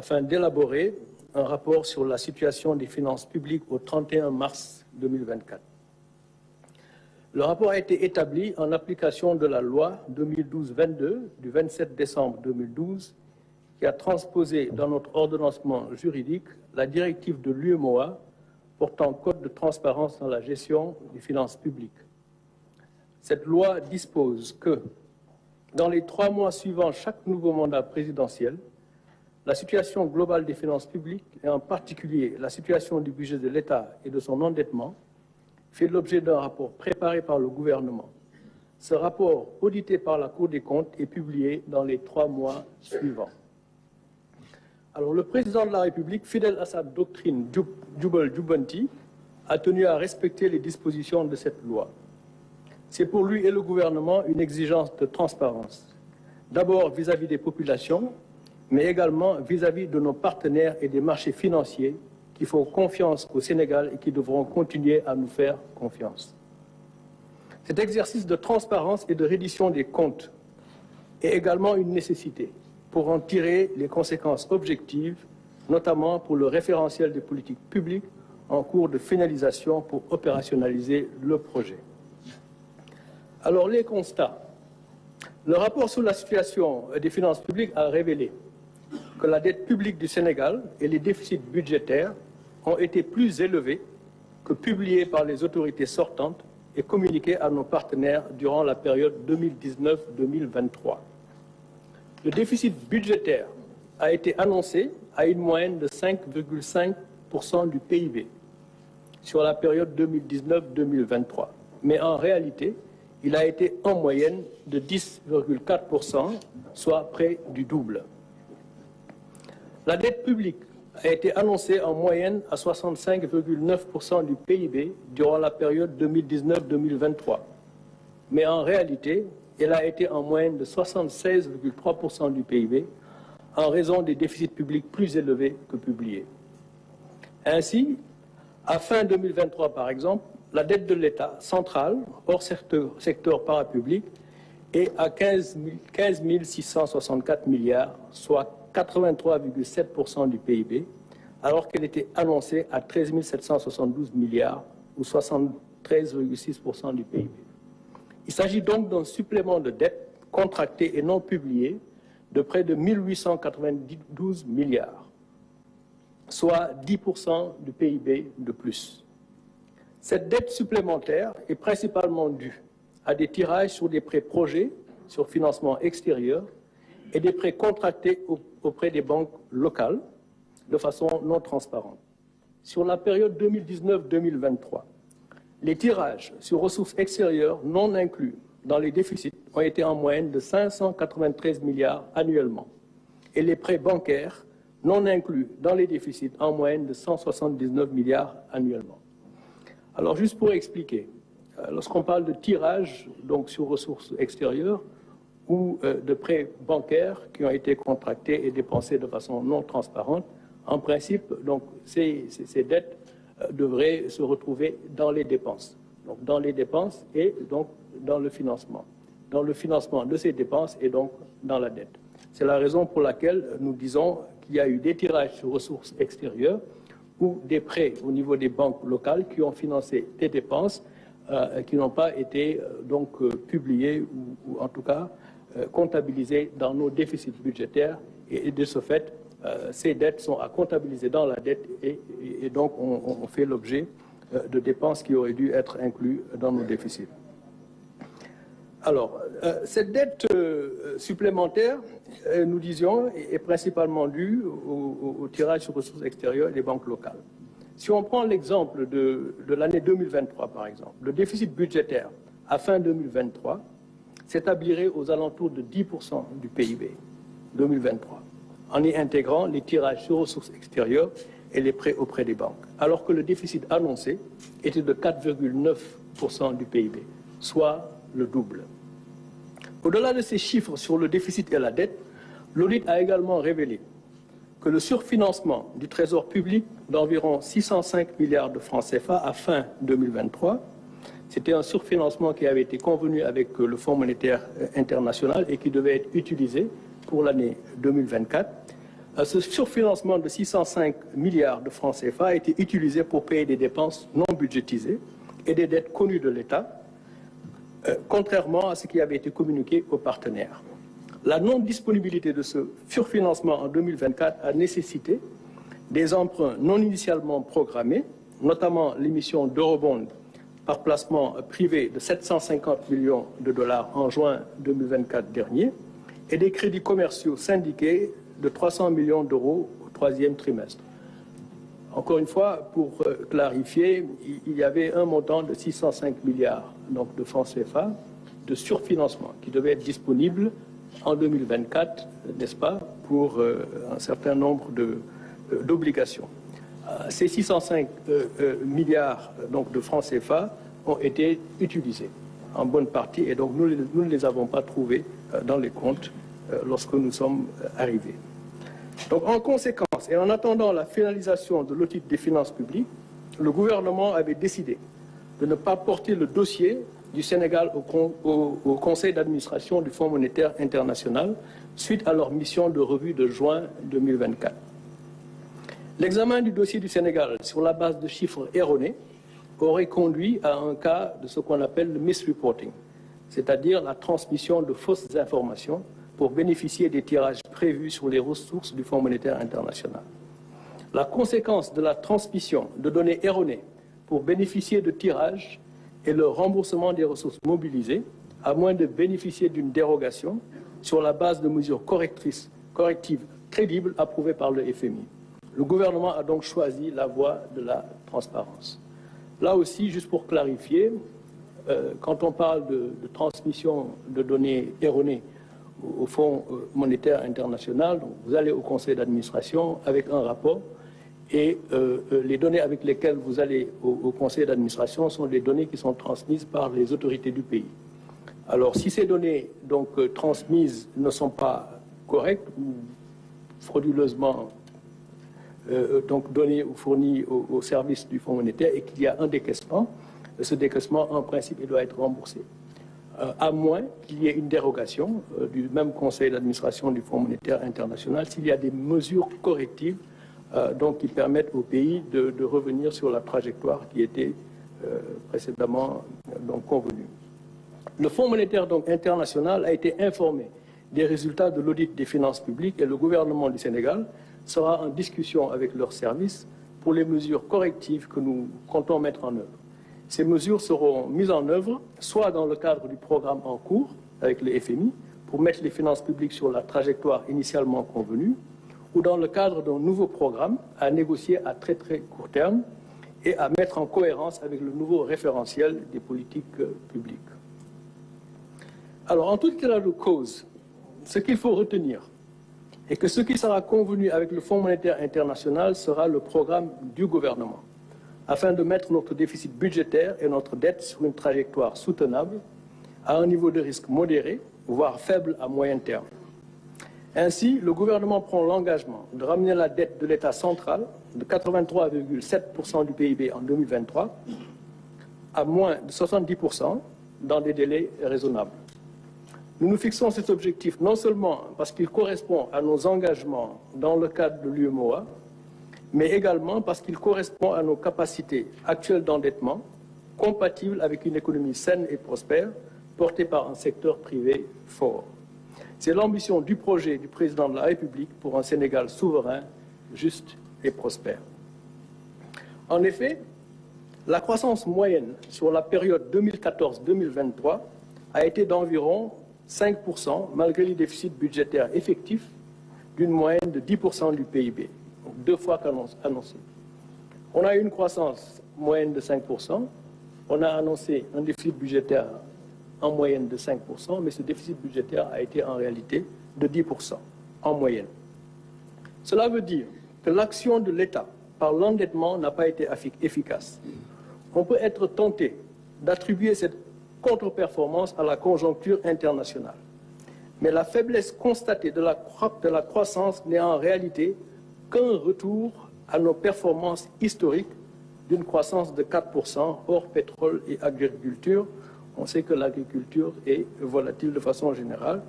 afin d'élaborer un rapport sur la situation des finances publiques au 31 mars 2024. Le rapport a été établi en application de la loi 2012-22 du 27 décembre 2012 qui a transposé dans notre ordonnancement juridique la directive de l'UEMOA portant code de transparence dans la gestion des finances publiques. Cette loi dispose que, dans les 3 mois suivant chaque nouveau mandat présidentiel, la situation globale des finances publiques, et en particulier la situation du budget de l'État et de son endettement, fait l'objet d'un rapport préparé par le gouvernement. Ce rapport, audité par la Cour des comptes, est publié dans les 3 mois suivants. Alors, le président de la République, fidèle à sa doctrine Jubal-Jubanti, a tenu à respecter les dispositions de cette loi. C'est pour lui et le gouvernement une exigence de transparence, d'abord vis-à-vis des populations, mais également vis-à-vis de nos partenaires et des marchés financiers qui font confiance au Sénégal et qui devront continuer à nous faire confiance. Cet exercice de transparence et de reddition des comptes est également une nécessité pour en tirer les conséquences objectives, notamment pour le référentiel des politiques publiques en cours de finalisation pour opérationnaliser le projet. Alors, les constats. Le rapport sur la situation des finances publiques a révélé que la dette publique du Sénégal et les déficits budgétaires ont été plus élevés que publiés par les autorités sortantes et communiqués à nos partenaires durant la période 2019-2023. Le déficit budgétaire a été annoncé à une moyenne de 5,5% du PIB sur la période 2019-2023. Mais en réalité, il a été en moyenne de 10,4%, soit près du double. La dette publique a été annoncée en moyenne à 65,9% du PIB durant la période 2019-2023. Mais en réalité, elle a été en moyenne de 76,3% du PIB en raison des déficits publics plus élevés que publiés. Ainsi, à fin 2023 par exemple, la dette de l'État central, hors secteur parapublic, est à 15 664 milliards, soit 83,7% du PIB, alors qu'elle était annoncée à 13 772 milliards, ou 73,6% du PIB. Il s'agit donc d'un supplément de dette contractée et non publiée de près de 1 892 milliards, soit 10% du PIB de plus. Cette dette supplémentaire est principalement due à des tirages sur des prêts projets, sur financement extérieur, et des prêts contractés auprès des banques locales de façon non transparente. Sur la période 2019-2023, les tirages sur ressources extérieures non inclus dans les déficits ont été en moyenne de 593 milliards annuellement et les prêts bancaires non inclus dans les déficits en moyenne de 179 milliards annuellement. Alors juste pour expliquer, lorsqu'on parle de tirage donc sur ressources extérieures ou de prêts bancaires qui ont été contractés et dépensés de façon non transparente, en principe, donc, ces dettes devraient se retrouver dans les dépenses. Donc, dans les dépenses et donc dans le financement. Dans le financement de ces dépenses et donc dans la dette. C'est la raison pour laquelle nous disons qu'il y a eu des tirages sur ressources extérieures ou des prêts au niveau des banques locales qui ont financé des dépenses qui n'ont pas été publiées ou en tout cas comptabilisées dans nos déficits budgétaires et de ce fait, ces dettes sont à comptabiliser dans la dette et donc on fait l'objet de dépenses qui auraient dû être incluses dans nos déficits. Alors, cette dette supplémentaire, nous disions, est principalement due au tirage sur ressources extérieures des banques locales. Si on prend l'exemple de l'année 2023, par exemple, le déficit budgétaire à fin 2023 s'établirait aux alentours de 10% du PIB 2023, en y intégrant les tirages sur ressources extérieures et les prêts auprès des banques, alors que le déficit annoncé était de 4,9% du PIB, soit le double. Au-delà de ces chiffres sur le déficit et la dette, l'audit a également révélé que le surfinancement du Trésor public d'environ 605 milliards de francs CFA à fin 2023, c'était un surfinancement qui avait été convenu avec le Fonds monétaire international et qui devait être utilisé pour l'année 2024, Ce surfinancement de 605 milliards de francs CFA a été utilisé pour payer des dépenses non budgétisées et des dettes connues de l'État, contrairement à ce qui avait été communiqué aux partenaires. La non-disponibilité de ce surfinancement en 2024 a nécessité des emprunts non initialement programmés, notamment l'émission d'eurobonds par placement privé de 750 millions de dollars en juin 2024 dernier, et des crédits commerciaux syndiqués de 300 millions d'euros au troisième trimestre. Encore une fois, pour clarifier, il y avait un montant de 605 milliards donc, de francs CFA de surfinancement qui devait être disponible en 2024, n'est-ce pas, pour un certain nombre d'obligations. Ces 605 milliards donc, de francs CFA ont été utilisés en bonne partie et donc nous ne les avons pas trouvés dans les comptes lorsque nous sommes arrivés. Donc en conséquence et en attendant la finalisation de l'audit des finances publiques, le gouvernement avait décidé de ne pas porter le dossier du Sénégal au Conseil d'administration du Fonds monétaire international suite à leur mission de revue de juin 2024. L'examen du dossier du Sénégal sur la base de chiffres erronés aurait conduit à un cas de ce qu'on appelle le misreporting, c'est-à-dire la transmission de fausses informations pour bénéficier des tirages prévus sur les ressources du Fonds monétaire international. La conséquence de la transmission de données erronées pour bénéficier de tirages est le remboursement des ressources mobilisées, à moins de bénéficier d'une dérogation sur la base de mesures correctives crédibles approuvées par le FMI. Le gouvernement a donc choisi la voie de la transparence. Là aussi, juste pour clarifier, quand on parle de transmission de données erronées au Fonds monétaire international, donc vous allez au conseil d'administration avec un rapport et les données avec lesquelles vous allez au conseil d'administration sont des données qui sont transmises par les autorités du pays. Alors si ces données donc, transmises ne sont pas correctes ou frauduleusement donc données ou fournies au service du Fonds monétaire et qu'il y a un décaissement, ce décaissement en principe il doit être remboursé. À moins qu'il y ait une dérogation du même conseil d'administration du Fonds monétaire international s'il y a des mesures correctives donc, qui permettent au pays de revenir sur la trajectoire qui était précédemment donc, convenue. Le Fonds monétaire donc, international a été informé des résultats de l'audit des finances publiques et le gouvernement du Sénégal sera en discussion avec leurs services pour les mesures correctives que nous comptons mettre en œuvre. Ces mesures seront mises en œuvre soit dans le cadre du programme en cours avec le FMI pour mettre les finances publiques sur la trajectoire initialement convenue ou dans le cadre d'un nouveau programme à négocier à très court terme et à mettre en cohérence avec le nouveau référentiel des politiques publiques. Alors, en tout état de cause, ce qu'il faut retenir est que ce qui sera convenu avec le Fonds monétaire international sera le programme du gouvernement, afin de mettre notre déficit budgétaire et notre dette sur une trajectoire soutenable, à un niveau de risque modéré, voire faible à moyen terme. Ainsi, le gouvernement prend l'engagement de ramener la dette de l'État central de 83,7% du PIB en 2023 à moins de 70% dans des délais raisonnables. Nous nous fixons cet objectif non seulement parce qu'il correspond à nos engagements dans le cadre de l'UEMOA, mais également parce qu'il correspond à nos capacités actuelles d'endettement, compatibles avec une économie saine et prospère, portée par un secteur privé fort. C'est l'ambition du projet du président de la République pour un Sénégal souverain, juste et prospère. En effet, la croissance moyenne sur la période 2014-2023 a été d'environ 5% malgré les déficits budgétaires effectifs d'une moyenne de 10% du PIB, donc 2 fois qu'annoncé. On a eu une croissance moyenne de 5%, on a annoncé un déficit budgétaire en moyenne de 5%, mais ce déficit budgétaire a été en réalité de 10% en moyenne. Cela veut dire que l'action de l'État par l'endettement n'a pas été efficace. On peut être tenté d'attribuer cette contre-performance à la conjoncture internationale. Mais la faiblesse constatée de la croissance n'est en réalité qu'un retour à nos performances historiques d'une croissance de 4% hors pétrole et agriculture. On sait que l'agriculture est volatile de façon générale.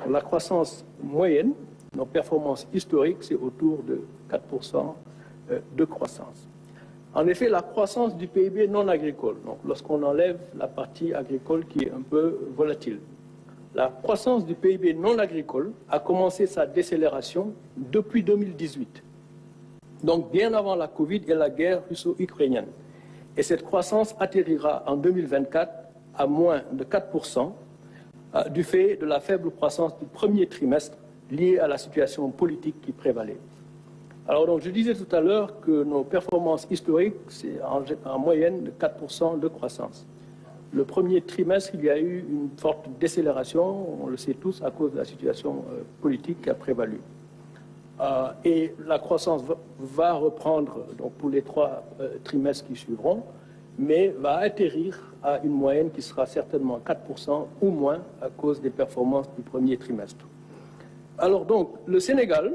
La croissance moyenne nos performances historiques, c'est autour de 4% de croissance. En effet, la croissance du PIB non agricole, donc lorsqu'on enlève la partie agricole qui est un peu volatile, la croissance du PIB non agricole a commencé sa décélération depuis 2018, donc bien avant la Covid et la guerre russo-ukrainienne. Et cette croissance atterrira en 2024 à moins de 4% du fait de la faible croissance du premier trimestre liée à la situation politique qui prévalait. Alors donc, je disais tout à l'heure que nos performances historiques, c'est en moyenne de 4% de croissance. Le premier trimestre, il y a eu une forte décélération, on le sait tous, à cause de la situation politique qui a prévalu. Et la croissance va reprendre donc, pour les 3 trimestres qui suivront, mais va atterrir à une moyenne qui sera certainement 4% ou moins à cause des performances du premier trimestre. Alors donc, le Sénégal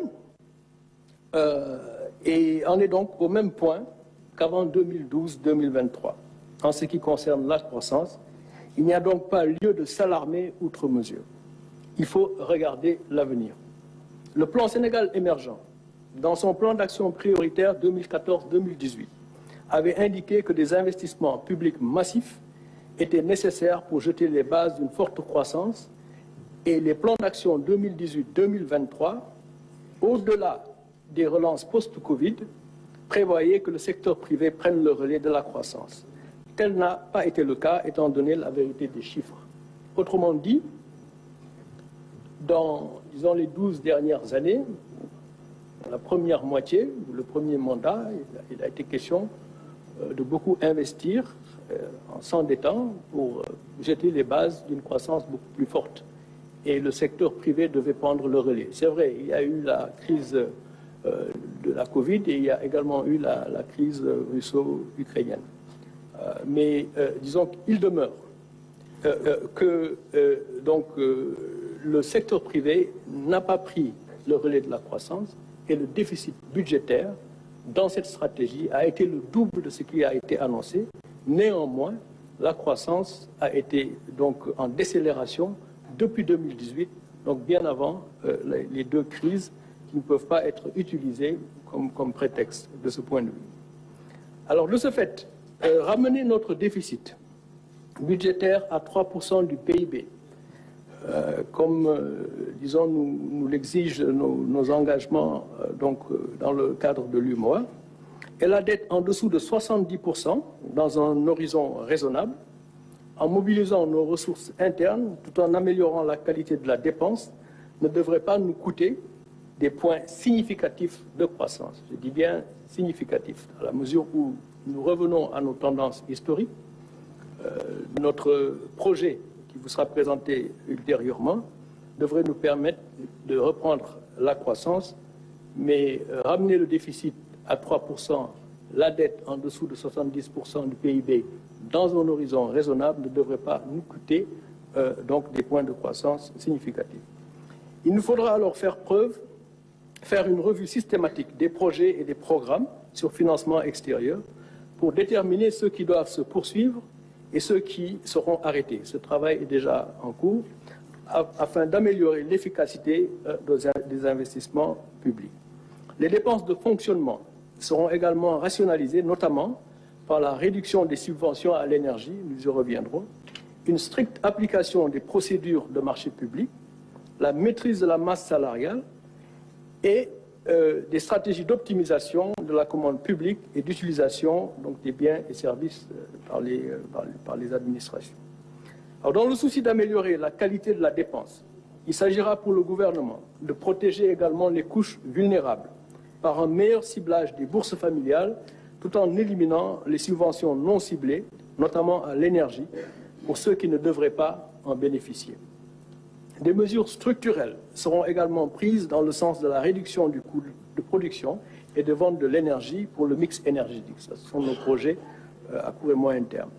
en est donc au même point qu'avant 2012-2023. En ce qui concerne la croissance, il n'y a donc pas lieu de s'alarmer outre mesure. Il faut regarder l'avenir. Le plan Sénégal émergent, dans son plan d'action prioritaire 2014-2018, avait indiqué que des investissements publics massifs étaient nécessaires pour jeter les bases d'une forte croissance et les plans d'action 2018-2023, au-delà des relances post-Covid, prévoyaient que le secteur privé prenne le relais de la croissance. Tel n'a pas été le cas, étant donné la vérité des chiffres. Autrement dit, dans, disons, les 12 dernières années, la première moitié, le premier mandat, il a été question de beaucoup investir en s'endettant pour jeter les bases d'une croissance beaucoup plus forte. Et le secteur privé devait prendre le relais. C'est vrai, il y a eu la crise de la Covid et il y a également eu la crise russo-ukrainienne. Mais disons qu'il demeure que le secteur privé n'a pas pris le relais de la croissance et le déficit budgétaire dans cette stratégie a été le double de ce qui a été annoncé. Néanmoins, la croissance a été donc en décélération depuis 2018, donc bien avant les 2 crises qui ne peuvent pas être utilisées comme prétexte de ce point de vue. Alors, de ce fait, ramener notre déficit budgétaire à 3% du PIB, comme, disons, nous l'exigent nos engagements dans le cadre de l'UEMOA, et la dette en dessous de 70% dans un horizon raisonnable, en mobilisant nos ressources internes tout en améliorant la qualité de la dépense, ne devrait pas nous coûter des points significatifs de croissance. Je dis bien significatifs, à la mesure où nous revenons à nos tendances historiques. Notre projet qui vous sera présenté ultérieurement devrait nous permettre de reprendre la croissance, mais ramener le déficit à 3%, la dette en dessous de 70% du PIB dans un horizon raisonnable ne devrait pas nous coûter donc des points de croissance significatifs. Il nous faudra alors faire une revue systématique des projets et des programmes sur financement extérieur pour déterminer ceux qui doivent se poursuivre et ceux qui seront arrêtés. Ce travail est déjà en cours afin d'améliorer l'efficacité des investissements publics. Les dépenses de fonctionnement seront également rationalisées, notamment par la réduction des subventions à l'énergie, nous y reviendrons, une stricte application des procédures de marché public, la maîtrise de la masse salariale et des stratégies d'optimisation de la commande publique et d'utilisation des biens et services par les administrations. Alors, dans le souci d'améliorer la qualité de la dépense, il s'agira pour le gouvernement de protéger également les couches vulnérables par un meilleur ciblage des bourses familiales tout en éliminant les subventions non ciblées, notamment à l'énergie, pour ceux qui ne devraient pas en bénéficier. Des mesures structurelles seront également prises dans le sens de la réduction du coût de production et de vente de l'énergie pour le mix énergétique. Ce sont nos projets à court et moyen terme.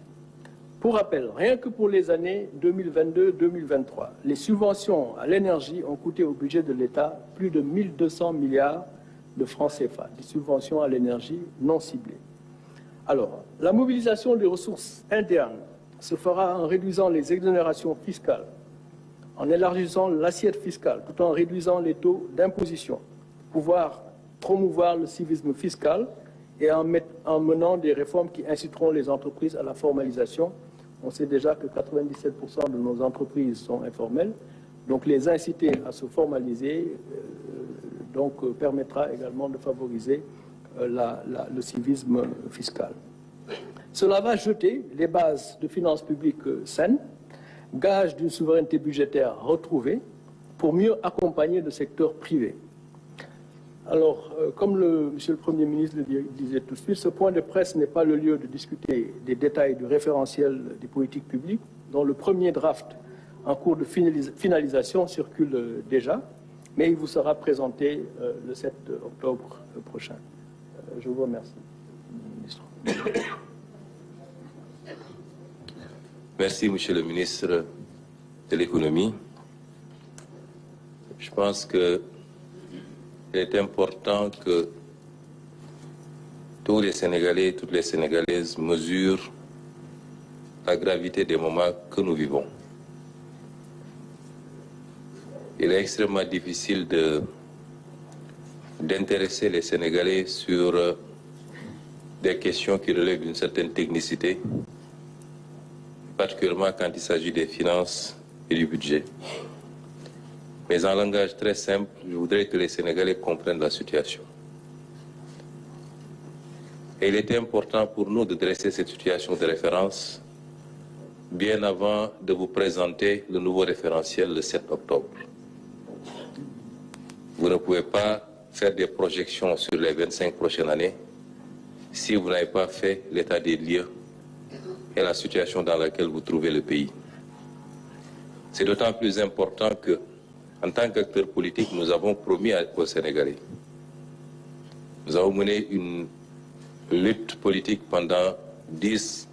Pour rappel, rien que pour les années 2022-2023, les subventions à l'énergie ont coûté au budget de l'État plus de 1 200 milliards de francs CFA, des subventions à l'énergie non ciblées. Alors, la mobilisation des ressources internes se fera en réduisant les exonérations fiscales, en élargissant l'assiette fiscale tout en réduisant les taux d'imposition, pouvoir promouvoir le civisme fiscal et en menant des réformes qui inciteront les entreprises à la formalisation. On sait déjà que 97% de nos entreprises sont informelles, donc les inciter à se formaliser permettra également de favoriser le civisme fiscal. Cela va jeter les bases de finances publiques saines, gage d'une souveraineté budgétaire retrouvée, pour mieux accompagner le secteur privé. Alors, comme Monsieur le Premier ministre le disait tout de suite, ce point de presse n'est pas le lieu de discuter des détails du référentiel des politiques publiques, dont le premier draft en cours de finalisation circule déjà, mais il vous sera présenté le 7 octobre prochain. Je vous remercie, ministre. Merci, Monsieur le ministre de l'Économie. Je pense qu'il est important que tous les Sénégalais et toutes les Sénégalaises mesurent la gravité des moments que nous vivons. Il est extrêmement difficile d'intéresser les Sénégalais sur des questions qui relèvent d'une certaine technicité, particulièrement quand il s'agit des finances et du budget. Mais en langage très simple, je voudrais que les Sénégalais comprennent la situation. Et il était important pour nous de dresser cette situation de référence bien avant de vous présenter le nouveau référentiel le 7 octobre. Vous ne pouvez pas faire des projections sur les 25 prochaines années si vous n'avez pas fait l'état des lieux et la situation dans laquelle vous trouvez le pays. C'est d'autant plus important que, en tant qu'acteurs politiques, nous avons promis aux Sénégalais. Nous avons mené une lutte politique pendant 10